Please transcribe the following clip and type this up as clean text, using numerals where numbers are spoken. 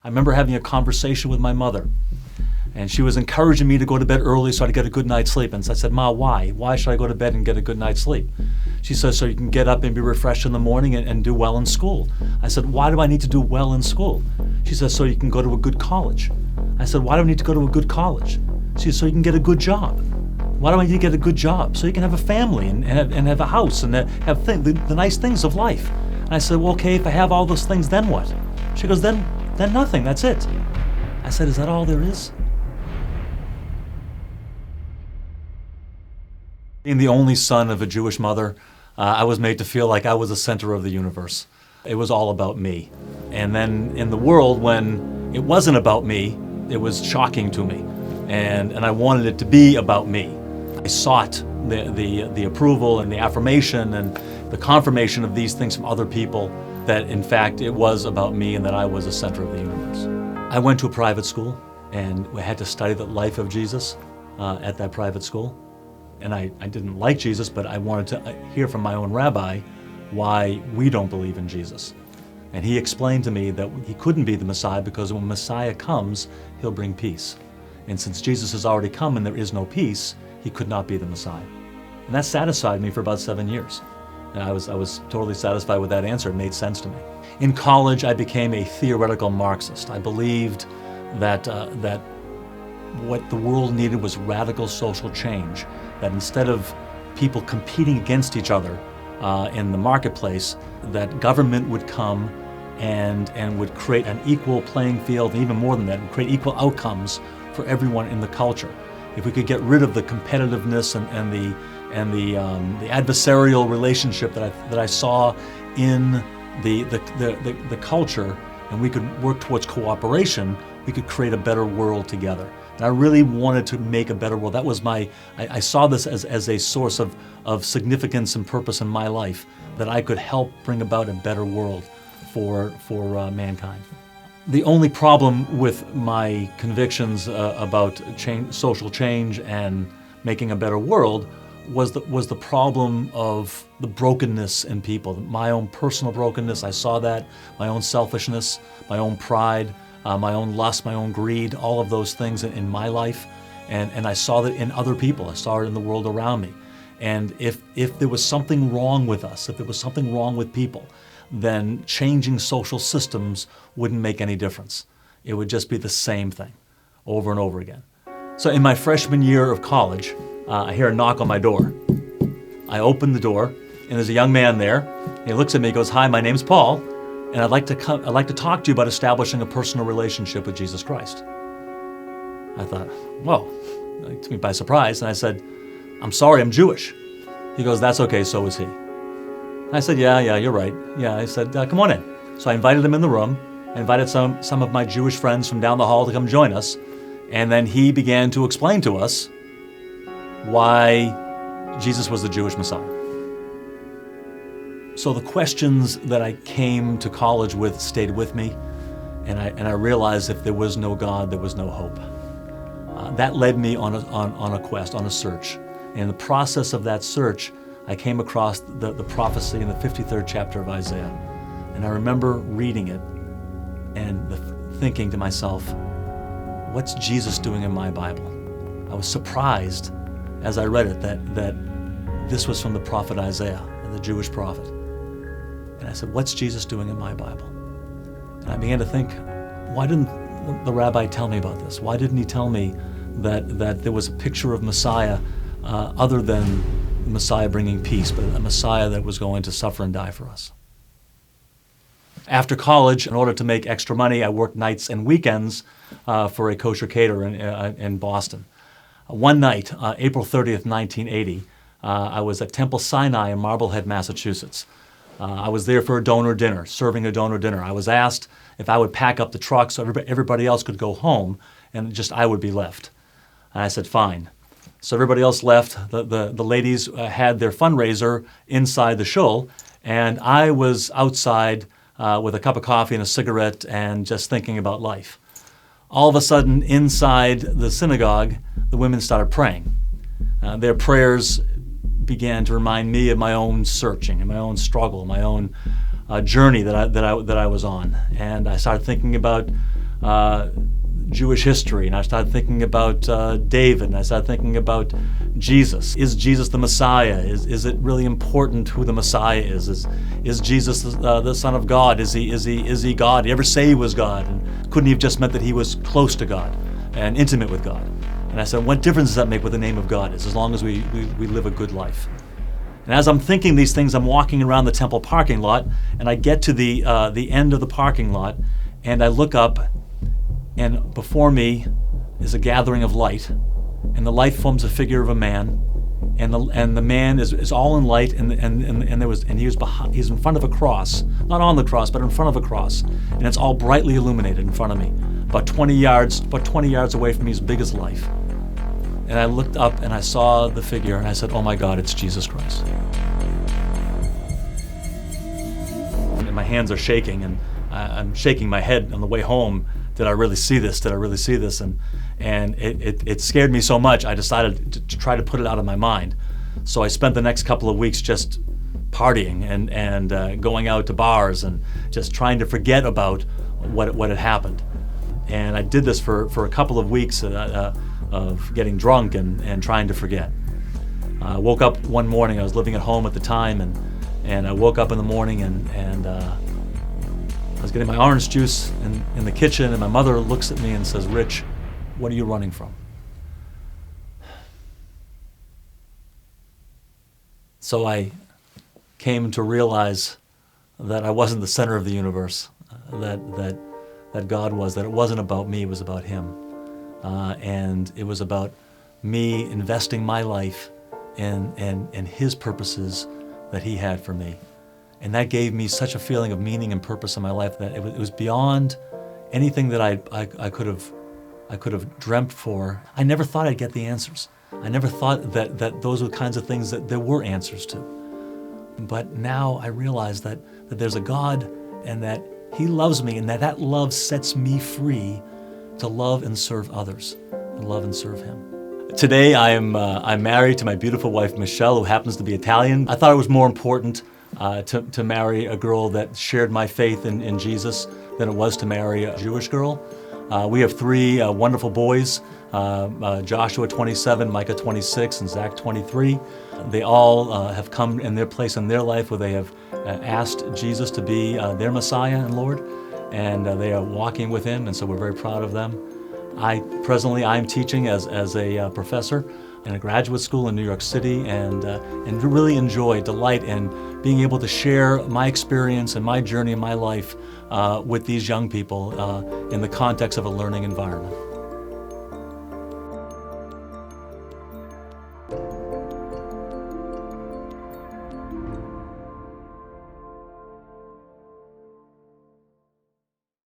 I remember having a conversation with my mother, and she was encouraging me to go to bed early so I'd get a good night's sleep. And so I said, "Ma, why? Why should I go to bed and get a good night's sleep?" She says, "So you can get up and be refreshed in the morning and do well in school." I said, "Why do I need to do well in school?" She says, "So you can go to a good college." I said, "Why do I need to go to a good college?" She says, "So you can get a good job." "Why do I need to get a good job?" "So you can have a family and have a house and have the nice things of life." And I said, "Well, okay, if I have all those things, then what?" She goes, then nothing, that's it. I said, "Is that all there is?" Being the only son of a Jewish mother, I was made to feel like I was the center of the universe. It was all about me. And then in the world, when it wasn't about me, it was shocking to me. And I wanted it to be about me. I sought the approval and the affirmation and the confirmation of these things from other people, that in fact it was about me and that I was the center of the universe. I went to a private school and I had to study the life of Jesus at that private school. And I didn't like Jesus, but I wanted to hear from my own rabbi why we don't believe in Jesus. And he explained to me that he couldn't be the Messiah because when Messiah comes, he'll bring peace. And since Jesus has already come and there is no peace, he could not be the Messiah. And that satisfied me for about 7 years. And I was totally satisfied with that answer. It made sense to me. In college, I became a theoretical Marxist. I believed that what the world needed was radical social change. That instead of people competing against each other in the marketplace, that government would come and would create an equal playing field, and even more than that, would create equal outcomes for everyone in the culture. If we could get rid of the competitiveness and the adversarial relationship that I saw in the culture, and we could work towards cooperation, we could create a better world together. And I really wanted to make a better world. That was I saw this as a source of significance and purpose in my life, that I could help bring about a better world for mankind. The only problem with my convictions about social change and making a better world was the problem of the brokenness in people. My own personal brokenness, I saw that, my own selfishness, my own pride, my own lust, my own greed, all of those things in my life. And I saw that in other people. I saw it in the world around me. And if there was something wrong with us, if there was something wrong with people, then changing social systems wouldn't make any difference. It would just be the same thing over and over again. So in my freshman year of college, I hear a knock on my door. I open the door, and there's a young man there. He looks at me, goes, "Hi, my name's Paul, and I'd like to talk to you about establishing a personal relationship with Jesus Christ." I thought, whoa, it took me by surprise, and I said, "I'm sorry, I'm Jewish." He goes, "That's okay, so is he." I said, yeah, you're right. Yeah, I said, "Come on in." So I invited him in the room. I invited some of my Jewish friends from down the hall to come join us, and then he began to explain to us why Jesus was the Jewish Messiah. So the questions that I came to college with stayed with me, and I realized if there was no God, there was no hope. That led me on a quest, on a search. And in the process of that search, I came across the prophecy in the 53rd chapter of Isaiah. And I remember reading it and thinking to myself, what's Jesus doing in my Bible? I was surprised as I read it that this was from the prophet Isaiah, the Jewish prophet. And I said, what's Jesus doing in my Bible? And I began to think, why didn't the rabbi tell me about this? Why didn't he tell me that there was a picture of Messiah other than the Messiah bringing peace, but a Messiah that was going to suffer and die for us? After college, in order to make extra money, I worked nights and weekends for a kosher caterer in Boston. One night, April 30th, 1980, I was at Temple Sinai in Marblehead, Massachusetts. I was there for a donor dinner, serving a donor dinner. I was asked if I would pack up the truck so everybody else could go home and just I would be left. And I said, fine. So everybody else left. The ladies had their fundraiser inside the shul, and I was outside with a cup of coffee and a cigarette and just thinking about life. All of a sudden, inside the synagogue, the women started praying. Their prayers began to remind me of my own searching and my own struggle, my own journey that I was on. And I started thinking about Jewish history, and I started thinking about David, and I started thinking about Jesus. Is Jesus the Messiah? Is it really important who the Messiah is? Is Jesus the Son of God? Is he God? Did he ever say he was God? And couldn't he have just meant that he was close to God and intimate with God? And I said, what difference does that make what the name of God is, as long as we live a good life? And as I'm thinking these things, I'm walking around the temple parking lot, and I get to the end of the parking lot, and I look up, and before me is a gathering of light, and the light forms a figure of a man, and the man is all in light, and he's in front of a cross, not on the cross, but in front of a cross, and it's all brightly illuminated in front of me, about 20 yards away from me, as big as life. And I looked up and I saw the figure, and I said, "Oh my God, it's Jesus Christ." And my hands are shaking, and I'm shaking my head on the way home. Did I really see this? Did I really see this? And it scared me so much, I decided to try to put it out of my mind. So I spent the next couple of weeks just partying and going out to bars and just trying to forget about what had happened. And I did this for a couple of weeks of getting drunk and trying to forget. I woke up one morning, I was living at home at the time, and I woke up in the morning and I was getting my orange juice in the kitchen, and my mother looks at me and says, "Rich, what are you running from?" So I came to realize that I wasn't the center of the universe, that God was, that it wasn't about me, it was about Him. And it was about me investing my life in His purposes that He had for me. And that gave me such a feeling of meaning and purpose in my life that it was beyond anything that I could have dreamt for. I never thought I'd get the answers. I never thought that those were the kinds of things that there were answers to. But now I realize that there's a God, and that He loves me, and that love sets me free to love and serve others, and love and serve Him. Today I'm married to my beautiful wife Michelle, who happens to be Italian. I thought it was more important to marry a girl that shared my faith in Jesus than it was to marry a Jewish girl. We have three wonderful boys, Joshua 27, Micah 26, and Zach 23. They all have come in their place in their life where they have asked Jesus to be their Messiah and Lord, and they are walking with Him, and so we're very proud of them. Presently I'm teaching as a professor in a graduate school in New York City, and really delight in being able to share my experience and my journey in my life with these young people in the context of a learning environment.